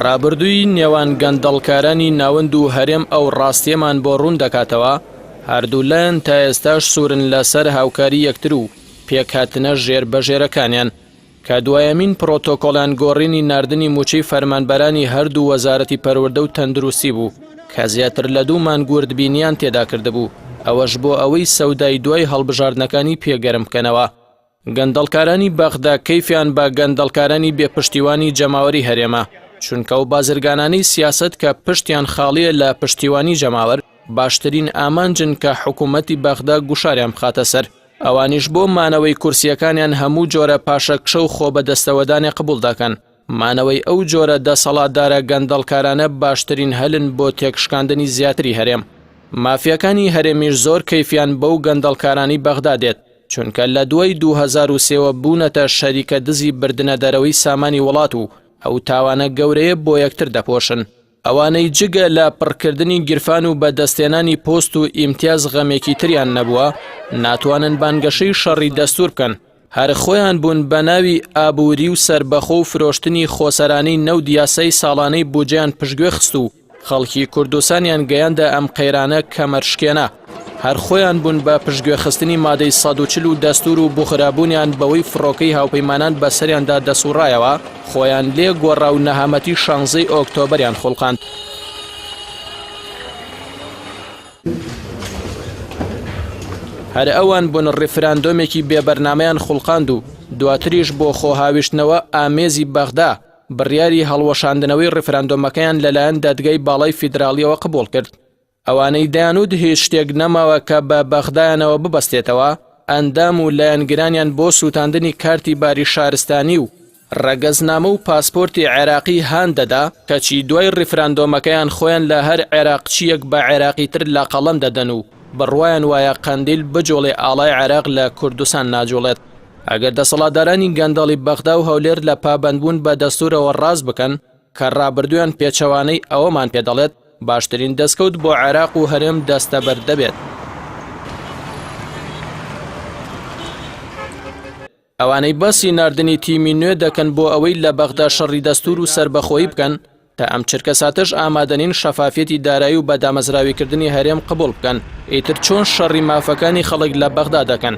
ڕابردووی نێوان گەندەڵکارانی ناوەند و هەرێم ئەو ڕاستیەمان بۆ ڕوون دەکاتەوە هەردوو لایەن تا ئێستاش سوورن لەسەر هاوکاری یەکتر و پێکهاتنە ژێربەژێرەکانیان کە دوایەمین پرۆتۆکۆڵیان گۆڕینی ناردنی موچەی فەرمانبەرانی هەردوو وەزارەتی پەروەردە و تەندروستی بوو کە زیاتر لە 2 مانگوردبینیان تێدا کردبوو ئەوەش بۆ ئەوەی سەودای دوای هەڵبژاردنەکانی پێگەرم بکەنەوە. گەندەڵکارانی بەغدا کەیفیان بە گەندەڵکارانی بێپشتیوانی جەماوەری هەرێمە چونکە ئەو بازرگانانەی سیاست کە پشتیان خاڵیە لە پشتیوانی جەماوەر باشترین ئامانجن کە حکوومەتی بەغدا گوشاریان بخاتە سەر ئەوانیش بۆ مانەوەی کورسیەکانیان هەموو جۆرە پاشەکشە و خۆ بەدەستەوەدانی قبول دەکەن. مانەوەی ئەو جۆرە دەسەڵاتدارە گەندەڵکارانە باشترین هەلن بۆ تێکشکاندنی زیاتری هەرێم. مافیەکانی هەرێمیش زۆر کەیفیان بەو گەندەڵکارانی بەغدا دێت چونکە لە دوای 2003 بوونەتە شەریکە دزی بردنە دەرەوەی سامانی وڵات و ئەو تاوانە گەورەیە بۆ یەکتر دەپۆشن. ئەوانەی جگە لە پڕکردنی گیرفان و بەدەستێنانی پۆست و ئیمتیاز غەمێکی تریان نەبووە ناتوانن بانگەشەی شەڕی دەستور بکەن. هەر خۆیان بوون بە ناوی ئابووری و سربەخۆ و فرۆشتنی خۆسەرانەی نەود یاسای ساڵانەی بودجەیان پشتگوێ خست و خەڵکی کوردستانیان گەیاندە ئەم قەیرانە کەمەرشکێنە. هەر خۆیان بوون بە پشتگوێخستنی مادەی 140 و دەستور و بخرابوونیان بەوەی فڕۆکەی هاوپەیمانان بەسەریاندا دەسوڕایەوە خۆیان لێ گۆڕا و نەهامەتی 16 ئۆکتۆبەریان خوڵقاند. هەر ئەوان بوون ڕیفراندۆمێکی بێبەرنامەیان خوڵقاند و دواتریش بۆ خۆهاویشتنەوە ئامێزی بەغدا بڕیاری هەڵوەشاندنەوەی ڕیفراندۆمەکەیان لەلایەن دادگای باڵای فیدراڵیەوە قبوڵ کرد. ئەوانەی دەیانوت هیچ شتێک نەماوە کە بە بەغدایانەوە ببەستێتەوە ئەندام و لایەنگرانیان بۆ سووتاندنی کارتی باری شارستانی و ڕەگەزنامە و پاسپۆرتی عێراقی هان دەدا کەچی دوای ڕیفراندۆمەکەیان خۆیان لە هەر عێراقچیەک بە عێراقی تر لە قەڵەم دەدەن و بڕوایان وایە قەندیل بجۆڵێ ئاڵای عێراق لە کوردستان ناجۆڵێت. ئەگەر دەسەڵاتدارانی گەندەڵی بەغدا و هەولێر لە پابەندبوون بە دەستورەوە ڕاست بکەن کە ڕابردویان پێچەوانەی ئەوەمان پێدەڵێت باشترین دەستکەوت بۆ عێراق و هەرێم دەستەبەر دەبێت. ئەوانەی بەسی ناردنی تیمی نوێ دەکەن بۆ ئەوەی لە بەغدا شەڕی دەستور و سربەخۆیی بکەن تا ئەم چرکە ساتەش ئامادەنین شەفافێتی دارایی و بەدامەزراویکردنی هەرێم قبول بکەن ئیتر چۆن شەڕی مافەکانی خەڵک لە بەغدا دەکەن.